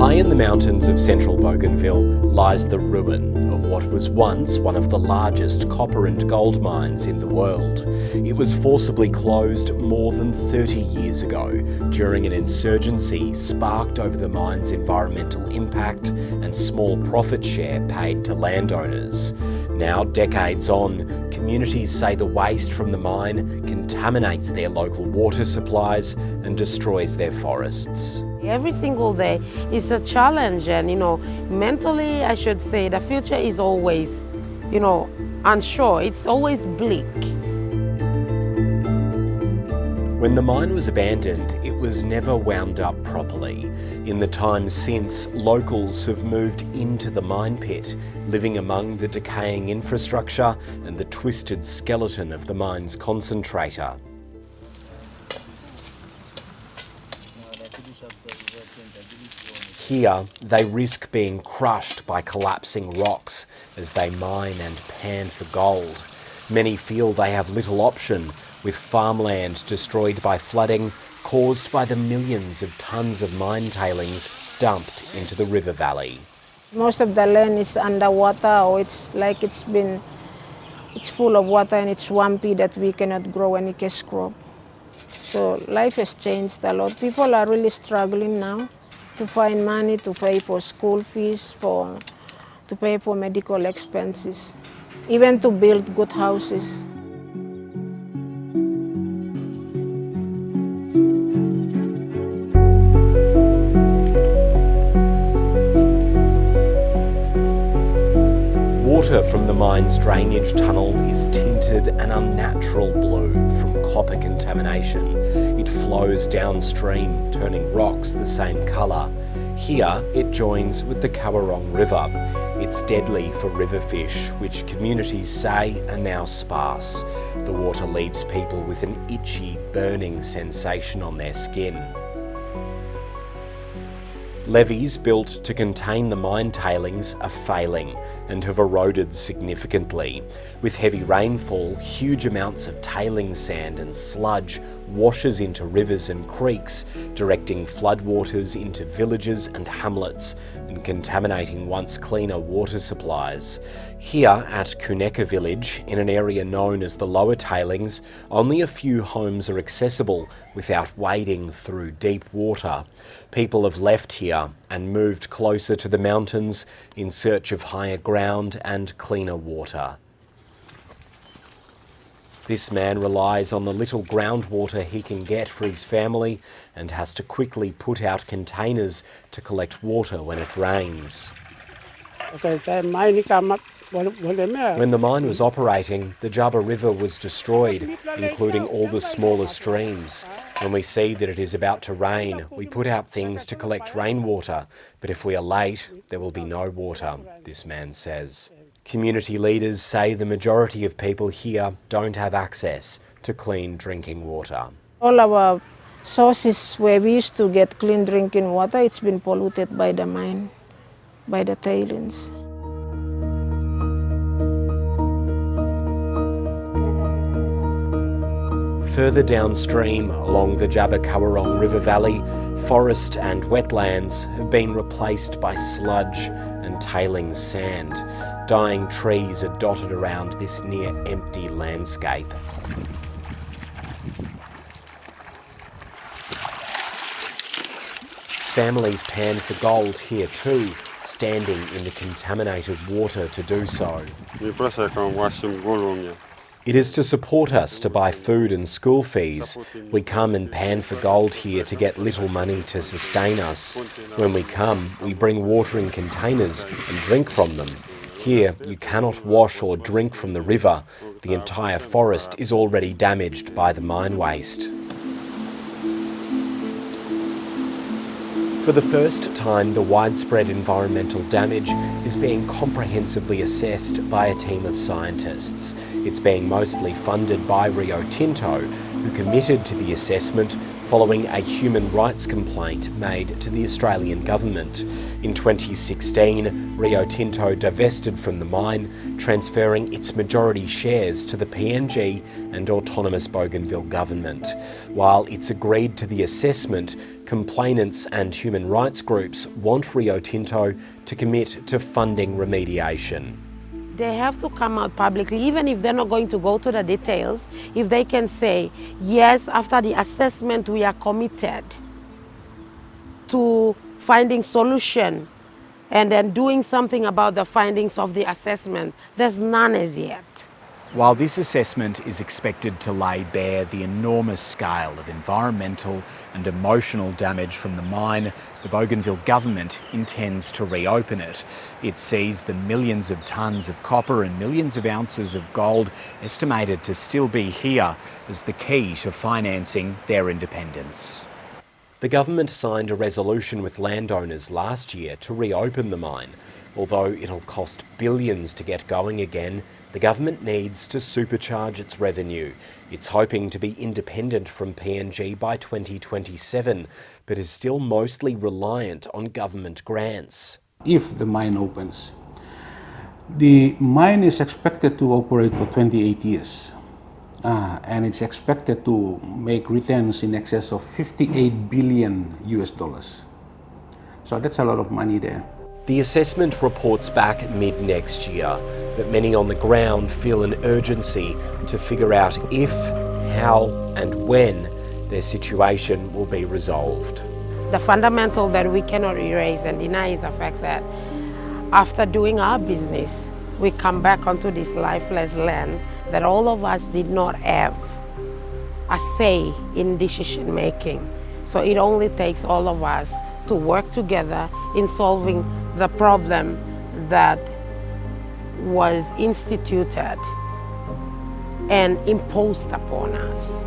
High in the mountains of central Bougainville lies the ruin of what was once one of the largest copper and gold mines in the world. It was forcibly closed more than 30 years ago during an insurgency sparked over the mine's environmental impact and small profit share paid to landowners. Now, decades on, communities say the waste from the mine contaminates their local water supplies and destroys their forests. Every single day is a challenge, and mentally I should say the future is always, unsure. It's always bleak. When the mine was abandoned, it was never wound up properly. In the time since, locals have moved into the mine pit, living among the decaying infrastructure and the twisted skeleton of the mine's concentrator. Here, they risk being crushed by collapsing rocks as they mine and pan for gold. Many feel they have little option, with farmland destroyed by flooding caused by the millions of tonnes of mine tailings dumped into the river valley. Most of the land is underwater, or it's full of water and it's swampy that we cannot grow any cash crop. So life has changed a lot. People are really struggling now to find money to pay for school fees, to pay for medical expenses, even to build good houses. Water from the mine's drainage tunnel is tinted an unnatural blue from copper contamination. It flows downstream, turning rocks the same colour. Here, it joins with the Kawarong River. It's deadly for river fish, which communities say are now sparse. The water leaves people with an itchy, burning sensation on their skin. Levees built to contain the mine tailings are failing and have eroded significantly. With heavy rainfall, huge amounts of tailing sand and sludge washes into rivers and creeks, directing floodwaters into villages and hamlets and contaminating once cleaner water supplies. Here at Kuneka village, in an area known as the lower tailings, only a few homes are accessible without wading through deep water. People have left here and moved closer to the mountains in search of higher ground and cleaner water. This man relies on the little groundwater he can get for his family and has to quickly put out containers to collect water when it rains. When the mine was operating, the Jaba River was destroyed, including all the smaller streams. When we see that it is about to rain, we put out things to collect rainwater, but if we are late, there will be no water, this man says. Community leaders say the majority of people here don't have access to clean drinking water. All our sources where we used to get clean drinking water, it's been polluted by the mine, by the tailings. Further downstream, along the Jaba-Kawarong River Valley, forest and wetlands have been replaced by sludge and tailing sand. Dying trees are dotted around this near-empty landscape. Families pan for gold here too, standing in the contaminated water to do so. It is to support us to buy food and school fees. We come and pan for gold here to get little money to sustain us. When we come, we bring water in containers and drink from them. Here, you cannot wash or drink from the river. The entire forest is already damaged by the mine waste. For the first time, the widespread environmental damage is being comprehensively assessed by a team of scientists. It's being mostly funded by Rio Tinto, who committed to the assessment following a human rights complaint made to the Australian government. In 2016, Rio Tinto divested from the mine, transferring its majority shares to the PNG and autonomous Bougainville government. While it's agreed to the assessment, complainants and human rights groups want Rio Tinto to commit to funding remediation. They have to come out publicly, even if they're not going to go to the details, if they can say, yes, after the assessment, we are committed to finding solution and then doing something about the findings of the assessment. There's none as yet. While this assessment is expected to lay bare the enormous scale of environmental and emotional damage from the mine, the Bougainville government intends to reopen it. It sees the millions of tonnes of copper and millions of ounces of gold estimated to still be here as the key to financing their independence. The government signed a resolution with landowners last year to reopen the mine. Although it'll cost billions to get going again, the government needs to supercharge its revenue. It's hoping to be independent from PNG by 2027, but is still mostly reliant on government grants. If the mine opens, the mine is expected to operate for 28 years. And it's expected to make returns in excess of 58 billion US dollars. So that's a lot of money there. The assessment reports back mid-next year, but many on the ground feel an urgency to figure out if, how and when their situation will be resolved. The fundamental that we cannot erase and deny is the fact that after doing our business, we come back onto this lifeless land that all of us did not have a say in decision making. So it only takes all of us to work together in solving the problem that was instituted and imposed upon us.